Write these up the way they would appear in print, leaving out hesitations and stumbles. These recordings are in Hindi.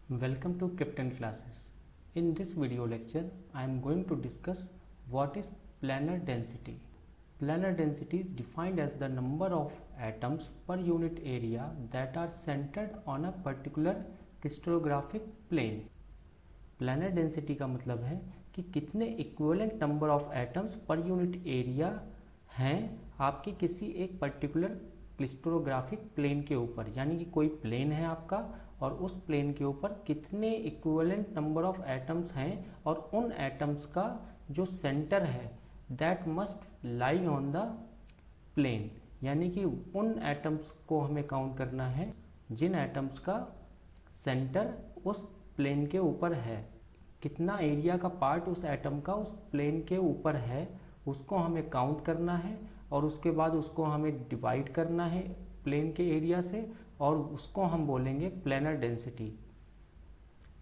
Welcome to Captain Classes. In this video lecture, I am going to discuss what is planar density. Planar density is defined as the number of atoms per unit area that are centered on a particular crystallographic plane. Planar density का मतलब है कि कितने equivalent number of atoms per unit area हैं आपके किसी एक पर्टिकुलर क्रिस्टलोग्राफिक प्लेन के ऊपर, यानी कि कोई प्लेन है आपका और उस प्लेन के ऊपर कितने इक्विवेलेंट नंबर ऑफ एटम्स हैं और उन एटम्स का जो सेंटर है that must lie on the plane, यानी कि उन एटम्स को हमें काउंट करना है जिन एटम्स का सेंटर उस प्लेन के ऊपर है। कितना एरिया का पार्ट उस एटम का उस प्लेन के ऊपर है उसको हमें काउंट करना है और उसके बाद उसको हमें डिवाइड करना है प्लेन के एरिया से और उसको हम बोलेंगे प्लेनर डेंसिटी।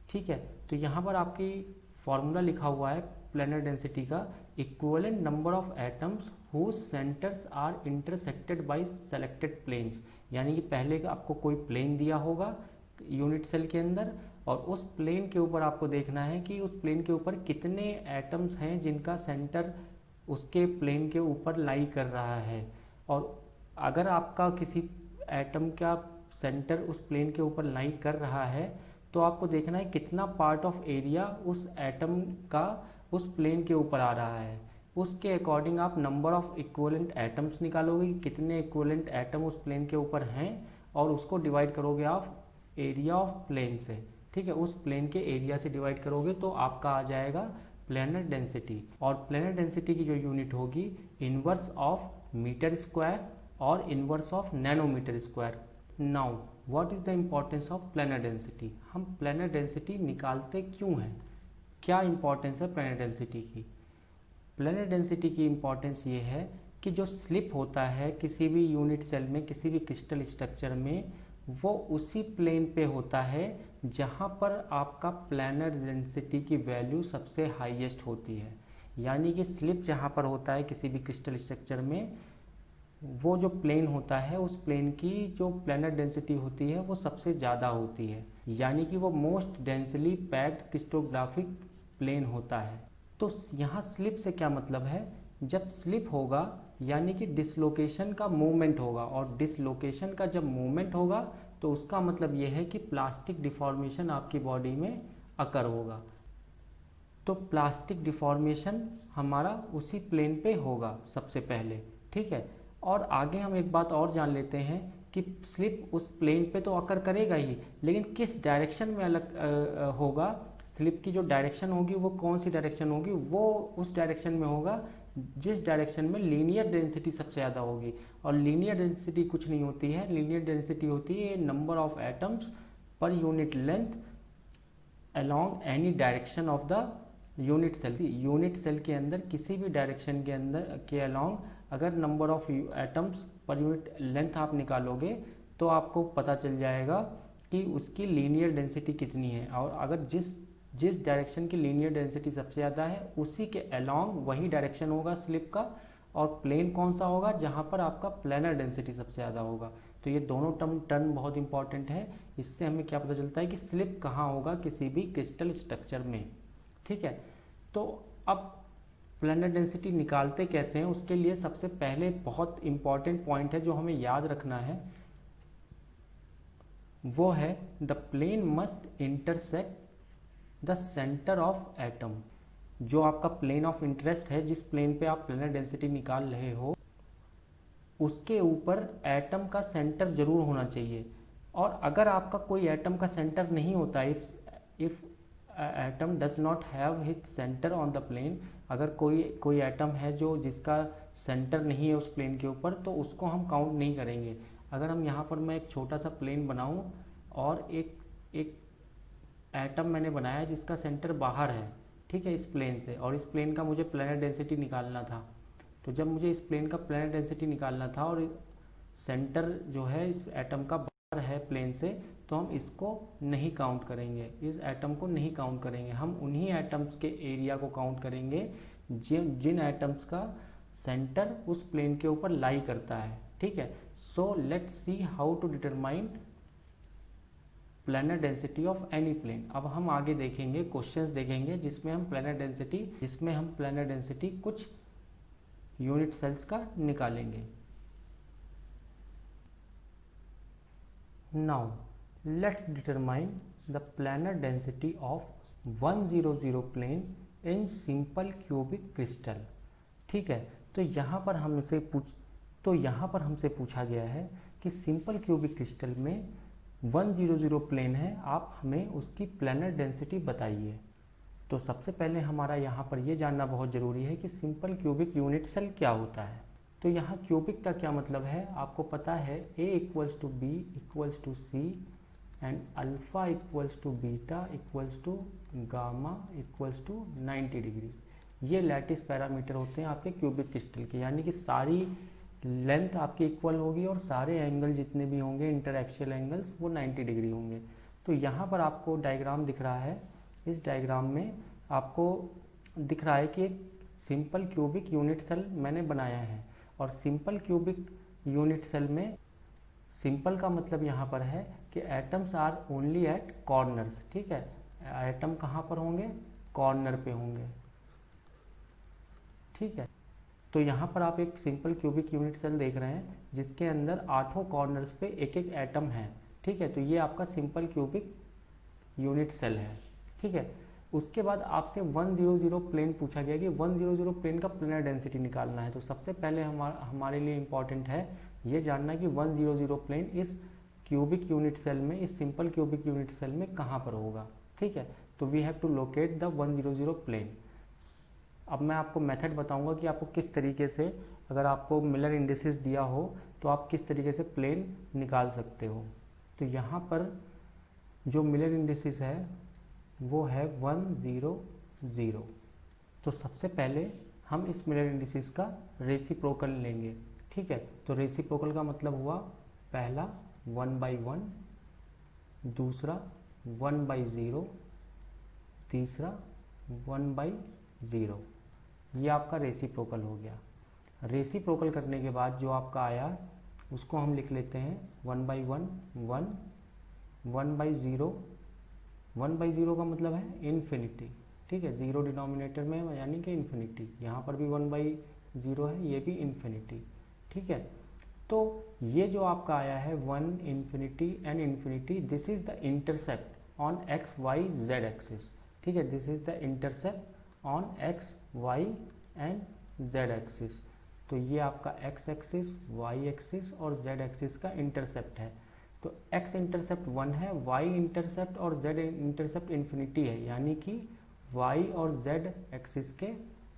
ठीक है, तो यहाँ पर आपकी फॉर्मूला लिखा हुआ है प्लेनर डेंसिटी का, equivalent number of atoms whose centres are intersected by selected planes, यानी कि पहले का आपको कोई प्लेन दिया होगा यूनिट सेल के अंदर और उस प्लेन के ऊपर आपको देखना है कि उस प्लेन के ऊपर कितने एटम्स हैं जिनका सेंटर उसके प्लेन के ऊपर लाई कर रहा है। और अगर आपका किसी एटम का सेंटर उस प्लेन के ऊपर लाई कर रहा है तो आपको देखना है कितना पार्ट ऑफ एरिया उस एटम का उस प्लेन के ऊपर आ रहा है। उसके अकॉर्डिंग आप नंबर ऑफ इक्विवेलेंट एटम्स निकालोगे कि कितने इक्विवेलेंट एटम उस प्लेन के ऊपर हैं और उसको डिवाइड करोगे आप एरिया ऑफ प्लेन से। ठीक है, उस प्लेन के एरिया से डिवाइड करोगे तो आपका आ जाएगा प्लेनर डेंसिटी। और प्लेनर डेंसिटी की जो यूनिट होगी इनवर्स ऑफ मीटर स्क्वायर और inverse of nanometre square. Now what is the importance of planar density? हम प्लेनर डेंसिटी निकालते क्यों हैं, क्या इंपॉर्टेंस है प्लेनर डेंसिटी की? प्लेनर डेंसिटी की इंपॉर्टेंस ये है कि जो स्लिप होता है किसी भी यूनिट सेल में किसी भी क्रिस्टल स्ट्रक्चर में वो उसी प्लेन पे होता है जहाँ पर आपका प्लेनर डेंसिटी की वैल्यू सबसे हाईएस्ट होती है। यानी कि स्लिप जहाँ पर होता है किसी भी क्रिस्टल स्ट्रक्चर में वो जो प्लेन होता है उस प्लेन की जो प्लेनर डेंसिटी होती है वो सबसे ज़्यादा होती है, यानी कि वो मोस्ट डेंसली पैक्ड क्रिस्टोग्राफिक प्लेन होता है। तो यहाँ स्लिप से क्या मतलब है? जब स्लिप होगा यानी कि डिसलोकेशन का मूवमेंट होगा और डिसलोकेशन का जब मूवमेंट होगा तो उसका मतलब यह है कि प्लास्टिक डिफॉर्मेशन आपकी बॉडी में अकर होगा। तो प्लास्टिक डिफॉर्मेशन हमारा उसी प्लेन पे होगा सबसे पहले। ठीक है, और आगे हम एक बात और जान लेते हैं कि स्लिप उस प्लेन पे तो अकर करेगा ही, लेकिन किस डायरेक्शन में अलग होगा। स्लिप की जो डायरेक्शन होगी वो कौन सी डायरेक्शन होगी? वो उस डायरेक्शन में होगा जिस डायरेक्शन में लीनियर डेंसिटी सबसे ज़्यादा होगी। और लीनियर डेंसिटी कुछ नहीं होती है, लीनियर डेंसिटी होती है number of atoms per unit length along any direction of the unit cell. Unit cell के अंदर किसी भी डायरेक्शन के अंदर के अलोंग अगर number of atoms per unit length आप निकालोगे तो आपको पता चल जाएगा कि उसकी लीनियर डेंसिटी कितनी है। और अगर जिस डायरेक्शन की लीनियर डेंसिटी सबसे ज़्यादा है उसी के अलोंग वही डायरेक्शन होगा स्लिप का, और प्लेन कौन सा होगा? जहाँ पर आपका प्लेनर डेंसिटी सबसे ज़्यादा होगा। तो ये दोनों टर्म बहुत इंपॉर्टेंट है, इससे हमें क्या पता चलता है कि स्लिप कहाँ होगा किसी भी क्रिस्टल स्ट्रक्चर में। ठीक है, तो अब प्लेनर डेंसिटी निकालते कैसे हैं उसके लिए सबसे पहले बहुत इंपॉर्टेंट पॉइंट है जो हमें याद रखना है, वो है the plane must intersect the centre of atom. जो आपका प्लेन ऑफ इंटरेस्ट है, जिस प्लेन पे आप प्लेनर डेंसिटी निकाल रहे हो, उसके ऊपर एटम का सेंटर जरूर होना चाहिए। और अगर आपका कोई एटम का सेंटर नहीं होता, if atom does not have hits centre on the plane, अगर कोई एटम है जो जिसका सेंटर नहीं है उस प्लेन के ऊपर, तो उसको हम काउंट नहीं करेंगे। अगर हम यहाँ पर मैं एक छोटा सा प्लेन बनाऊँ और एक एटम मैंने बनाया जिसका सेंटर बाहर है, ठीक है, इस प्लेन से, और इस प्लेन का मुझे प्लेनर डेंसिटी निकालना था। तो जब मुझे इस प्लेन का प्लेनर डेंसिटी निकालना था और सेंटर जो है इस एटम का बाहर है प्लेन से, तो हम इसको नहीं काउंट करेंगे, इस एटम को नहीं काउंट करेंगे। हम उन्हीं एटम्स के एरिया को काउंट करेंगे जिन एटम्स का सेंटर उस प्लेन के ऊपर लाई करता है। ठीक है, so let's see how to determine planar density of any plane. अब हम आगे देखेंगे, क्वेश्चंस देखेंगे जिसमें हम प्लैनर डेंसिटी कुछ यूनिट सेल्स का निकालेंगे। Now let's determine the planar density of 100 plane in simple cubic crystal. ठीक है, तो यहाँ पर हमसे पूछा गया है कि सिंपल क्यूबिक क्रिस्टल में 100 प्लेन है, आप हमें उसकी प्लैनर डेंसिटी बताइए। तो सबसे पहले हमारा यहाँ पर ये जानना बहुत ज़रूरी है कि सिंपल क्यूबिक यूनिट सेल क्या होता है। तो यहाँ क्यूबिक का क्या मतलब है, आपको पता है A equals to B equals to C and alpha equals to beta equals to gamma equals to 90 degree. ये लैटिस पैरामीटर होते हैं आपके क्यूबिक क्रिस्टल के, यानी कि सारी लेंथ आपकी इक्वल होगी और सारे एंगल जितने भी होंगे इंटरएक्शियल एंगल्स वो 90 डिग्री होंगे। तो यहाँ पर आपको डायग्राम दिख रहा है, इस डायग्राम में आपको दिख रहा है कि एक सिंपल क्यूबिक यूनिट सेल मैंने बनाया है। और सिंपल क्यूबिक यूनिट सेल में सिंपल का मतलब यहाँ पर है कि atoms are only at corners. ठीक है, एटम कहाँ पर होंगे, कॉर्नर पे होंगे। ठीक है, तो यहाँ पर आप एक सिंपल क्यूबिक यूनिट सेल देख रहे हैं जिसके अंदर 8 कॉर्नर्स पे एक एक एटम है। ठीक है, तो ये आपका सिंपल क्यूबिक यूनिट सेल है। ठीक है, उसके बाद आपसे 100 प्लेन पूछा गया कि 100 प्लेन का प्लैनर डेंसिटी निकालना है। तो सबसे पहले हमारे लिए इम्पॉर्टेंट है ये जानना कि 100 प्लेन इस क्यूबिक यूनिट सेल में, इस सिंपल क्यूबिक यूनिट सेल में कहाँ पर होगा। ठीक है, तो we have to locate the 100 plane. अब मैं आपको मेथड बताऊंगा कि आपको किस तरीके से, अगर आपको मिलर इंडिसेस दिया हो तो आप किस तरीके से प्लेन निकाल सकते हो। तो यहाँ पर जो मिलर इंडिसेस है वो है 100। तो सबसे पहले हम इस मिलर इंडिसेस का रेसिप्रोकल लेंगे। ठीक है, तो रेसिप्रोकल का मतलब हुआ पहला 1/1, दूसरा 1/0, तीसरा 1/0। ये आपका रेसिप्रोकल हो गया। रेसिप्रोकल करने के बाद जो आपका आया उसको हम लिख लेते हैं 1/1 1, 1/0। 1/0 का मतलब है इन्फिनिटी। ठीक है, 0 डिनोमिनेटर में यानी कि इन्फिनिटी। यहाँ पर भी 1/0 है, ये भी इन्फिनिटी। ठीक है, तो ये जो आपका आया है 1 infinity and infinity, this is the intercept on X Y Z axis. ठीक है, this is the intercept on X Y and Z axis. तो ये आपका एक्स एक्सिस, वाई एक्सिस और जेड एक्सिस का इंटरसेप्ट है। तो एक्स इंटरसेप्ट 1 है, वाई इंटरसेप्ट और जेड इंटरसेप्ट इन्फिनिटी है, यानी कि वाई और जेड एक्सिस के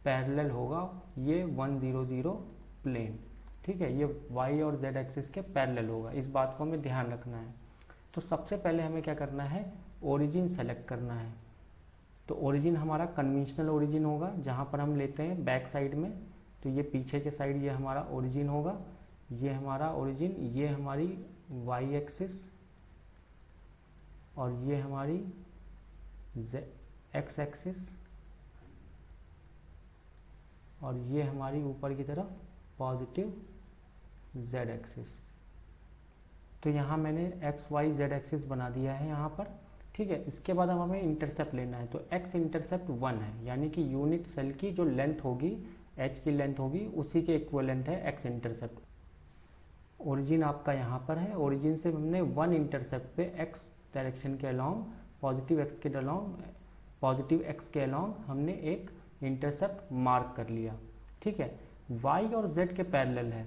पैरेलल होगा ये 100 प्लेन। ठीक है, ये वाई और जेड एक्सिस के पैरेलल होगा, इस बात को हमें ध्यान रखना है। तो सबसे पहले हमें क्या करना है, ओरिजिन सेलेक्ट करना है। तो ओरिजिन हमारा कन्वेंशनल ओरिजिन होगा, जहाँ पर हम लेते हैं बैक साइड में। तो ये पीछे के साइड ये हमारा ओरिजिन होगा, ये हमारा ओरिजिन, ये हमारी वाई एक्सिस और ये हमारी एक्स एक्सिस और ये हमारी ऊपर की तरफ पॉजिटिव जेड एक्सिस। तो यहाँ मैंने एक्स वाई जेड एक्सिस बना दिया है यहाँ पर। ठीक है, इसके बाद अब हमें इंटरसेप्ट लेना है। तो एक्स इंटरसेप्ट 1 है, यानी कि यूनिट सेल की जो लेंथ होगी, एच की लेंथ होगी, उसी के इक्विवेलेंट है एक्स इंटरसेप्ट। ओरिजिन आपका यहाँ पर है, ओरिजिन से हमने 1 इंटरसेप्ट पे एक्स डायरेक्शन के अलोंग, पॉजिटिव एक्स के अलोंग हमने एक इंटरसेप्ट मार्क कर लिया। ठीक है, वाई और जेड के पैरेलल है।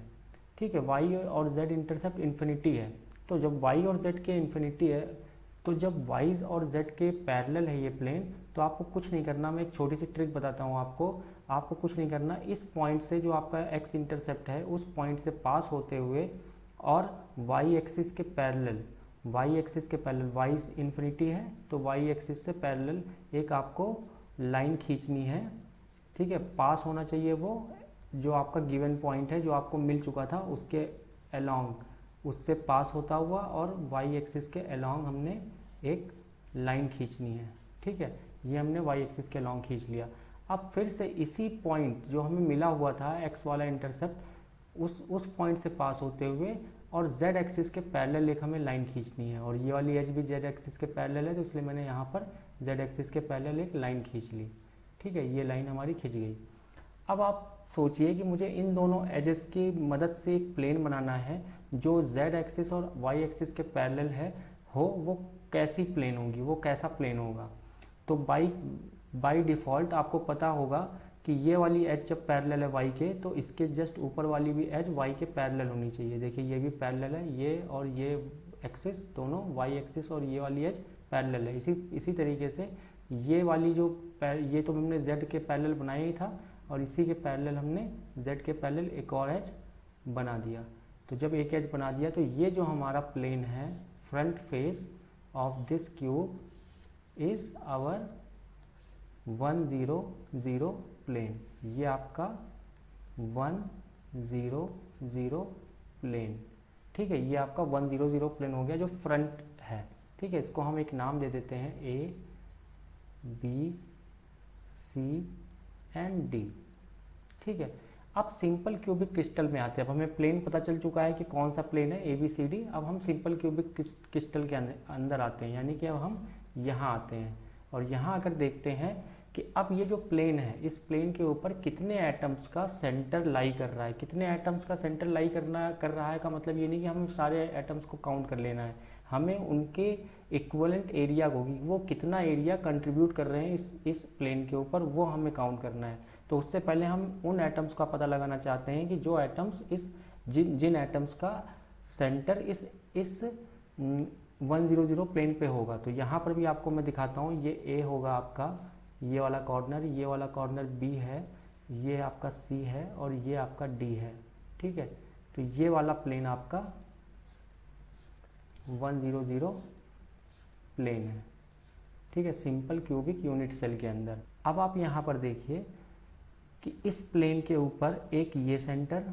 ठीक है, वाई और जेड इंटरसेप्ट इन्फिनिटी है। तो जब वाई और जेड के इन्फिनिटी है, तो जब वाई और जेड के पैरेलल है ये प्लेन, तो आपको कुछ नहीं करना। मैं एक छोटी सी ट्रिक बताता हूँ आपको कुछ नहीं करना। इस पॉइंट से जो आपका एक्स इंटरसेप्ट है, उस पॉइंट से पास होते हुए और वाई एक्सिस के पैरेलल, वाई इन्फिनिटी है, तो वाई एक्सिस से पैरेलल एक आपको लाइन खींचनी है। ठीक है, पास होना चाहिए वो जो आपका गिवन पॉइंट है, जो आपको मिल चुका था, उसके अलोंग, उससे पास होता हुआ और वाई एक्सिस के अलोंग हमने एक लाइन खींचनी है। ठीक है, ये हमने वाई एक्सिस के अलोंग खींच लिया। अब फिर से इसी पॉइंट जो हमें मिला हुआ था एक्स वाला इंटरसेप्ट, उस पॉइंट से पास होते हुए और z एक्सिस के पैरेलल एक हमें लाइन खींचनी है, और ये वाली एज भी z एक्सिस के पैरेलल है, तो इसलिए मैंने यहाँ पर z एक्सिस के पैरेलल एक लाइन खींच ली। ठीक है, ये लाइन हमारी खिंच गई। अब आप सोचिए कि मुझे इन दोनों एजेस की मदद से एक प्लेन बनाना है जो z एक्सिस और y एक्सिस के पैरेलल है हो, वो कैसी प्लेन होगी, वो कैसा प्लेन होगा। तो बाई डिफ़ॉल्ट आपको पता होगा कि ये वाली एज जब पैरेलल है y के, तो इसके जस्ट ऊपर वाली भी एज y के पैरेलल होनी चाहिए। देखिए ये भी पैरेलल है, ये और ये एक्सिस दोनों y एक्सिस और ये वाली एज पैरेलल है। इसी तरीके से ये वाली जो ये तो हमने z के पैरेलल बनाया ही था, और इसी के पैरेलल हमने z के पैरेलल एक और एज बना दिया। तो जब एक एज बना दिया तो ये जो हमारा प्लेन है, front face of this cube is our 1 0 0 plane. ये आपका 1 0 0 प्लेन। ठीक है, ये आपका 1 0 0 प्लेन हो गया जो फ्रंट है। ठीक है, इसको हम एक नाम दे देते हैं A B C and D। ठीक है, अब सिंपल क्यूबिक क्रिस्टल में आते हैं। अब हमें प्लेन पता चल चुका है कि कौन सा प्लेन है ABCD। अब हम सिंपल क्यूबिक क्रिस्टल के अंदर आते हैं, यानी कि अब हम यहाँ आते हैं और यहाँ आकर देखते हैं कि अब ये जो प्लेन है, इस प्लेन के ऊपर कितने एटम्स का सेंटर लाई कर रहा है। कितने एटम्स का सेंटर लाई कर रहा है का मतलब ये नहीं कि हमें सारे एटम्स को काउंट कर लेना है, हमें उनके इक्विवेलेंट एरिया को, वो कितना एरिया कंट्रीब्यूट कर रहे हैं इस प्लेन के ऊपर, वो हमें काउंट करना है। तो उससे पहले हम उन एटम्स का पता लगाना चाहते हैं कि जो एटम्स जिन एटम्स का सेंटर इस 1 0 0 प्लेन पे होगा। तो यहाँ पर भी आपको मैं दिखाता हूँ, ये A होगा आपका, ये वाला कॉर्नर, ये वाला कॉर्नर B है, ये आपका C है और ये आपका D है। ठीक है, तो ये वाला प्लेन आपका 1 0 0 प्लेन है। ठीक है, सिंपल क्यूबिक यूनिट सेल के अंदर। अब आप यहाँ पर देखिए कि इस प्लेन के ऊपर एक ये सेंटर,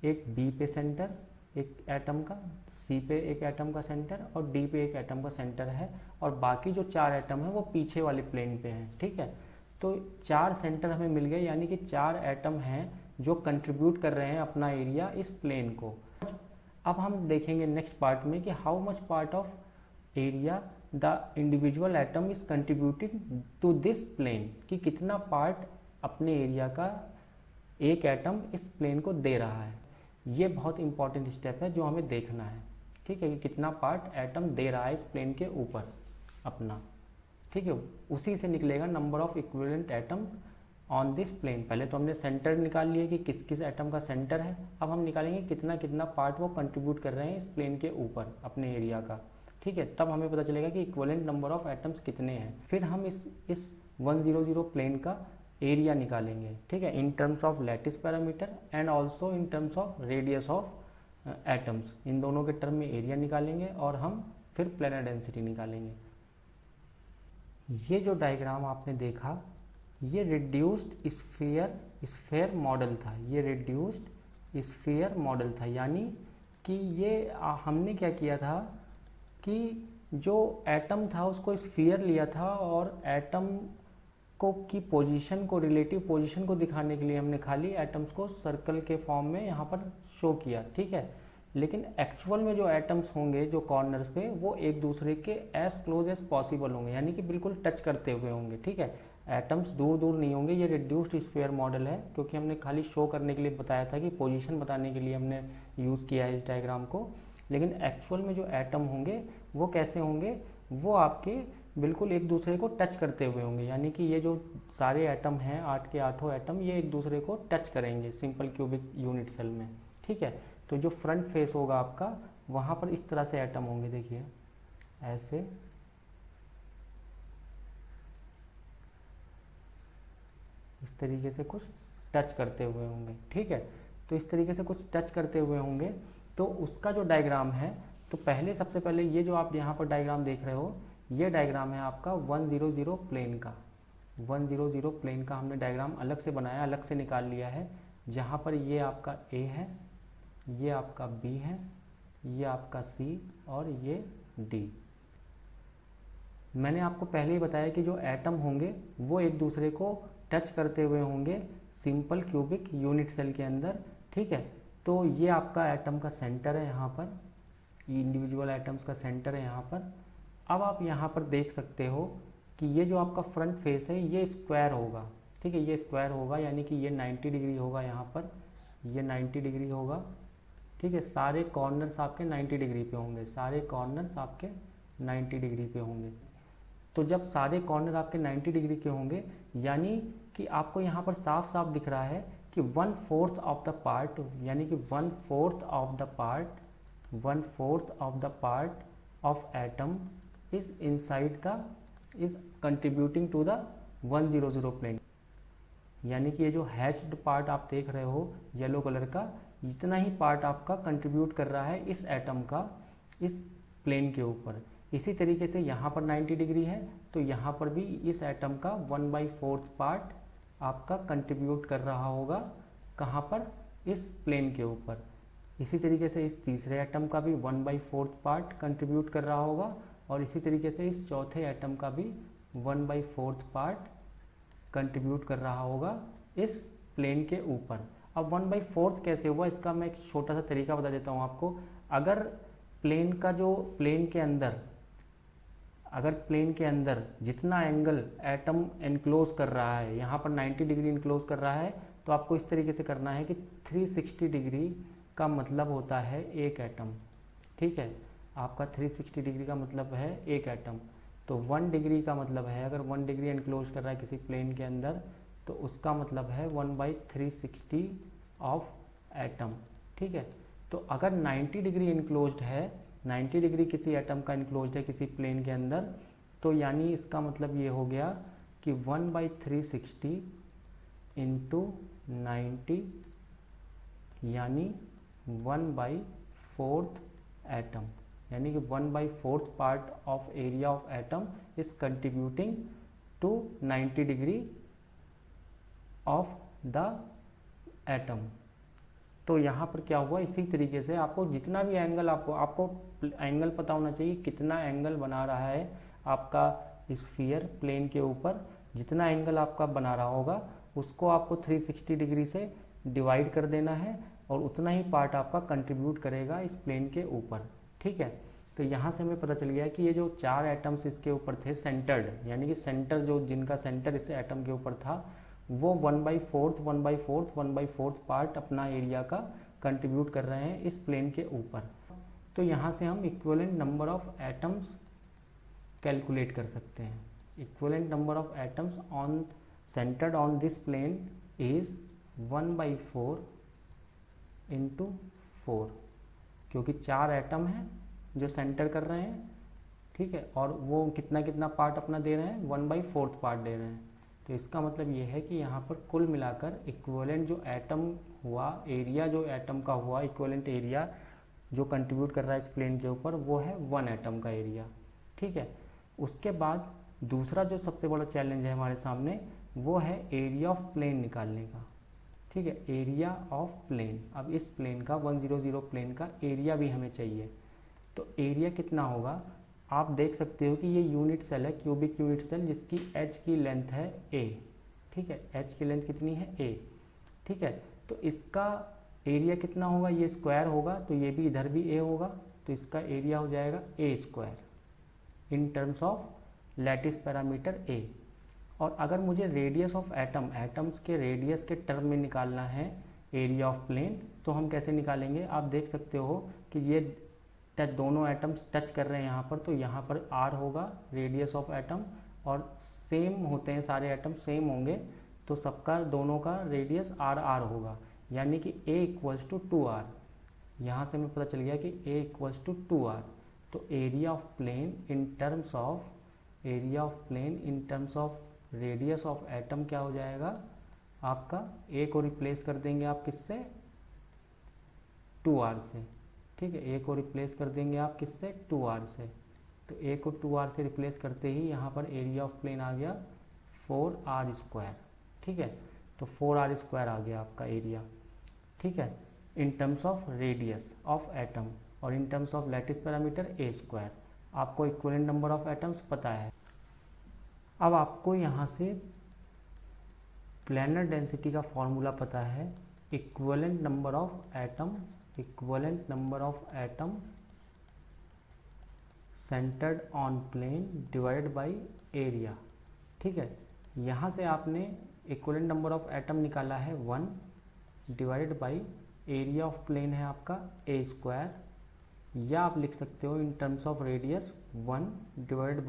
एक B पे सेंटर एक एटम का, C पे एक एटम का सेंटर और D पे एक एटम का सेंटर है, और बाकी जो 4 एटम है वो पीछे वाले प्लेन पे हैं। ठीक है, तो 4 सेंटर हमें मिल गए, यानी कि 4 एटम हैं जो कंट्रीब्यूट कर रहे हैं अपना एरिया इस प्लेन को। अब हम देखेंगे नेक्स्ट पार्ट में कि how much part of area the individual atom is contributing to this plane, कि कितना पार्ट अपने एरिया का एक एटम इस प्लेन को दे रहा है। ये बहुत इंपॉर्टेंट स्टेप है जो हमें देखना है। ठीक है, कि कितना पार्ट एटम दे रहा है इस प्लेन के ऊपर अपना। ठीक है, उसी से निकलेगा number of equivalent atom on this plane. पहले तो हमने सेंटर निकाल लिए कि किस किस एटम का सेंटर है, अब हम निकालेंगे कितना कितना पार्ट वो कंट्रीब्यूट कर रहे हैं इस प्लेन के ऊपर अपने एरिया का। ठीक है, तब हमें पता चलेगा कि इक्विवेलेंट नंबर ऑफ एटम्स कितने हैं। फिर हम इस 1 0 0 प्लेन का एरिया निकालेंगे। ठीक है, in terms of lattice parameter and also in terms of radius of atoms. इन दोनों के टर्म में एरिया निकालेंगे और हम फिर प्लेनर डेंसिटी निकालेंगे। ये जो डायग्राम आपने देखा, ये रिड्यूस्ड स्फीयर मॉडल था। ये रिड्यूस्ड स्फीयर मॉडल था, यानी कि ये हमने क्या किया था कि जो एटम था उसको स्फीयर लिया था, और एटम की पोजीशन को, रिलेटिव पोजीशन को दिखाने के लिए हमने खाली एटम्स को सर्कल के फॉर्म में यहाँ पर शो किया। ठीक है, लेकिन एक्चुअल में जो एटम्स होंगे जो कॉर्नर्स पे, वो एक दूसरे के एज क्लोज एज पॉसिबल होंगे, यानी कि बिल्कुल टच करते हुए होंगे। ठीक है, एटम्स दूर दूर नहीं होंगे। ये रिड्यूस्ड स्फीयर मॉडल है, क्योंकि हमने खाली शो करने के लिए बताया था कि पोजीशन बताने के लिए हमने यूज़ किया है इस डायग्राम को। लेकिन एक्चुअल में जो एटम होंगे वो कैसे होंगे, वो आपके बिल्कुल एक दूसरे को टच करते हुए होंगे, यानी कि ये जो सारे एटम हैं 8 के 8 एटम, ये एक दूसरे को टच करेंगे सिंपल क्यूबिक यूनिट सेल में। ठीक है, तो जो फ्रंट फेस होगा आपका, वहाँ पर इस तरह से एटम होंगे। देखिए ऐसे, इस तरीके से कुछ टच करते हुए होंगे। ठीक है, तो इस तरीके से कुछ टच करते हुए होंगे। तो उसका जो डायग्राम है, तो पहले सबसे पहले ये जो आप यहाँ पर डायग्राम देख रहे हो, ये डायग्राम है आपका 1 0 0 प्लेन का। 1 0 0 प्लेन का हमने डायग्राम अलग से बनाया, अलग से निकाल लिया है, जहाँ पर ये आपका A है, ये आपका B है, ये आपका C और ये D। मैंने आपको पहले ही बताया कि जो एटम होंगे वो एक दूसरे को टच करते हुए होंगे सिंपल क्यूबिक यूनिट सेल के अंदर। ठीक है, तो ये आपका एटम का सेंटर है यहाँ पर, ये इंडिविजुअल एटम्स का सेंटर है यहाँ पर। अब आप यहाँ पर देख सकते हो कि ये जो आपका फ्रंट फेस है ये स्क्वायर होगा, ठीक है, ये स्क्वायर होगा, यानी कि ये 90 डिग्री होगा, यहाँ पर ये 90 डिग्री होगा, ठीक है। सारे कॉर्नर्स आपके 90 डिग्री पे होंगे, सारे कॉर्नर्स आपके 90 डिग्री पे होंगे। तो जब सारे कॉर्नर आपके 90 डिग्री के होंगे, यानी कि आपको यहाँ पर साफ साफ दिख रहा है कि 1/4 ऑफ द पार्ट, यानी कि 1/4 of the part, 1/4 of the part of atom is inside the, is contributing to the 100 plane. यानी कि ये जो हैच्ड पार्ट आप देख रहे हो येलो कलर का, इतना ही पार्ट आपका कंट्रीब्यूट कर रहा है इस एटम का इस प्लेन के ऊपर। इसी तरीके से यहाँ पर 90 डिग्री है, तो यहाँ पर भी इस एटम का 1/4 पार्ट आपका कंट्रीब्यूट कर रहा होगा, कहाँ पर, इस प्लेन के ऊपर। इसी तरीके से इस तीसरे एटम का भी 1/4 पार्ट कंट्रीब्यूट कर रहा होगा, और इसी तरीके से इस चौथे एटम का भी 1/4 पार्ट कंट्रीब्यूट कर रहा होगा इस प्लेन के ऊपर। अब 1/4 कैसे हुआ, इसका मैं एक छोटा सा तरीका बता देता हूँ आपको। अगर प्लेन का जो प्लेन के अंदर, अगर प्लेन के अंदर जितना एंगल एटम एनक्लोज कर रहा है, यहाँ पर 90 डिग्री एनक्लोज कर रहा है, तो आपको इस तरीके से करना है कि 360 डिग्री का मतलब होता है एक एटम, ठीक है। आपका 360 डिग्री का मतलब है एक एटम। तो 1 डिग्री का मतलब है, अगर 1 डिग्री एनक्लोज कर रहा है किसी प्लेन के अंदर, तो उसका मतलब है 1/360 ऑफ एटम, ठीक है। तो अगर 90 डिग्री इनक्लोज्ड है, 90 डिग्री किसी एटम का इनक्लोज्ड है किसी प्लेन के अंदर, तो यानी इसका मतलब ये हो गया कि 1/360 इंटू 90, यानी 1/4 एटम, यानी कि 1/4 part of area of atom is contributing to 90 degree of the atom. तो यहाँ पर क्या हुआ, इसी तरीके से आपको जितना भी एंगल, आपको एंगल पता होना चाहिए कितना एंगल बना रहा है आपका स्फीयर प्लेन के ऊपर। जितना एंगल आपका बना रहा होगा उसको आपको 360 डिग्री से डिवाइड कर देना है, और उतना ही पार्ट आपका कंट्रीब्यूट करेगा इस प्लेन के ऊपर, ठीक है। तो यहाँ से हमें पता चल गया कि ये जो 4 एटम्स इसके ऊपर थे सेंटर्ड, यानी कि सेंटर, जो जिनका सेंटर इस एटम के ऊपर था, वो 1/4 पार्ट अपना एरिया का कंट्रीब्यूट कर रहे हैं इस प्लेन के ऊपर। तो यहाँ से हम equivalent number of atoms calculate कर सकते हैं। Equivalent number of atoms on centred on this plane is 1/4 into 4, क्योंकि 4 एटम हैं जो सेंटर कर रहे हैं, ठीक है, और वो कितना कितना पार्ट अपना दे रहे हैं, 1/4 पार्ट दे रहे हैं। तो इसका मतलब ये है कि यहाँ पर कुल मिलाकर इक्विवेलेंट जो एटम हुआ, एरिया जो एटम का हुआ, इक्विवेलेंट एरिया जो कंट्रीब्यूट कर रहा है इस प्लेन के ऊपर, वो है 1 एटम का एरिया, ठीक है। उसके बाद दूसरा जो सबसे बड़ा चैलेंज है हमारे सामने, वो है एरिया ऑफ प्लेन निकालने का, ठीक है, एरिया ऑफ प्लेन। अब इस प्लेन का 100 प्लेन का एरिया भी हमें चाहिए। तो एरिया कितना होगा, आप देख सकते हो कि ये यूनिट सेल है, क्यूबिक यूनिट सेल, जिसकी एच की लेंथ है a, ठीक है, एच की लेंथ कितनी है a, ठीक है। तो इसका एरिया कितना होगा, ये स्क्वायर होगा, तो ये भी इधर भी a होगा, तो इसका एरिया हो जाएगा a² in terms of lattice parameter a। और अगर मुझे रेडियस ऑफ एटम, एटम्स के रेडियस के टर्म में निकालना है एरिया ऑफ प्लेन, तो हम कैसे निकालेंगे, आप देख सकते हो कि ये दोनों एटम्स टच कर रहे हैं यहाँ पर, तो यहाँ पर r होगा रेडियस ऑफ एटम, और सेम होते हैं सारे एटम सेम होंगे, तो सबका दोनों का रेडियस r होगा, यानी कि a = 2r। यहाँ से हमें पता चल गया कि a = 2r। तो area of plane in terms of, area of plane in terms of radius of atom क्या हो जाएगा आपका, a को रिप्लेस कर देंगे आप किससे, 2r से, ठीक है, a को रिप्लेस कर देंगे आप किससे, 2r से। तो a को 2r से रिप्लेस करते ही यहाँ पर एरिया ऑफ प्लेन आ गया 4r², ठीक है। तो 4r² आ गया आपका एरिया, ठीक है, in terms of radius of atom, और in terms of lattice parameter a²। आपको इक्विवेलेंट नंबर ऑफ एटम्स पता है। अब आपको यहाँ से प्लैनर डेंसिटी का फॉर्मूला पता है equivalent number of atom centred on plane divided by area. ठीक है, यहाँ से आपने इक्विवेलेंट नंबर ऑफ एटम निकाला है 1 divided by area of plane है आपका a स्क्वायर, या आप लिख सकते हो in terms of radius 1 divided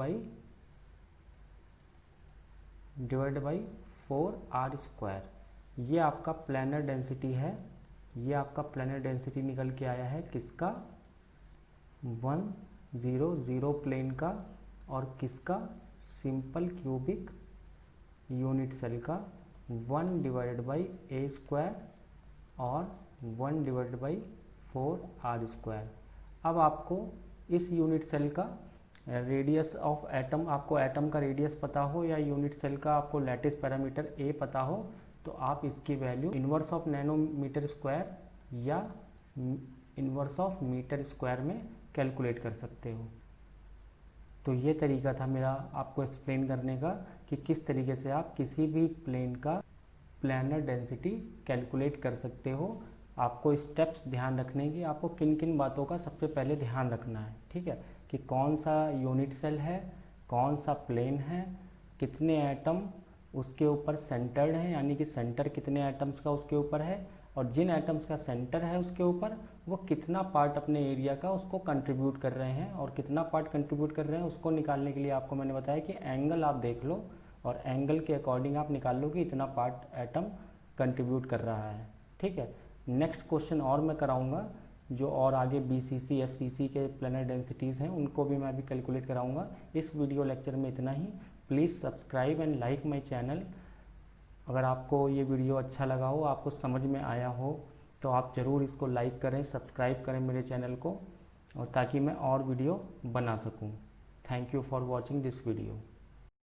by 4r square. ये आपका प्लैनर डेंसिटी है, ये आपका प्लैनर डेंसिटी निकल के आया है किसका, 100 प्लेन का, और किसका, सिंपल क्यूबिक यूनिट सेल का 1 डिवाइडेड बाई a स्क्वायर और 1 डिवाइडेड बाई 4r स्क्वायर। अब आपको इस यूनिट सेल का रेडियस ऑफ एटम, आपको एटम का रेडियस पता हो या यूनिट सेल का आपको लैटिस पैरामीटर a पता हो, तो आप इसकी value inverse of nanometre square या इन्वर्स ऑफ मीटर स्क्वायर में कैलकुलेट कर सकते हो। तो ये तरीका था मेरा आपको एक्सप्लेन करने का कि किस तरीके से आप किसी भी प्लेन का प्लैनर डेंसिटी कैलकुलेट कर सकते हो। आपको स्टेप्स ध्यान रखने की, आपको किन किन बातों का सबसे पहले ध्यान रखना है। ठीक है, कि कौन सा यूनिट सेल है, कौन सा प्लेन है, कितने एटम उसके ऊपर सेंटर्ड हैं, यानी कि सेंटर कितने एटम्स का उसके ऊपर है, और जिन एटम्स का सेंटर है उसके ऊपर वो कितना पार्ट अपने एरिया का उसको कंट्रीब्यूट कर रहे हैं, और कितना पार्ट कंट्रीब्यूट कर रहे हैं उसको निकालने के लिए आपको मैंने बताया कि एंगल आप देख लो और एंगल के अकॉर्डिंग आप निकाल लो कि इतना पार्ट एटम कंट्रीब्यूट कर रहा है। ठीक है, नेक्स्ट क्वेश्चन और मैं कराऊंगा, जो और आगे BCC FCC के प्लैनर डेंसिटीज़ हैं उनको भी मैं अभी कैलकुलेट कराऊंगा। इस वीडियो लेक्चर में इतना ही। Please subscribe and like my channel. अगर आपको ये वीडियो अच्छा लगा हो, आपको समझ में आया हो, तो आप ज़रूर इसको लाइक करें, सब्सक्राइब करें मेरे चैनल को, और ताकि मैं और वीडियो बना सकूं। Thank you for watching this video.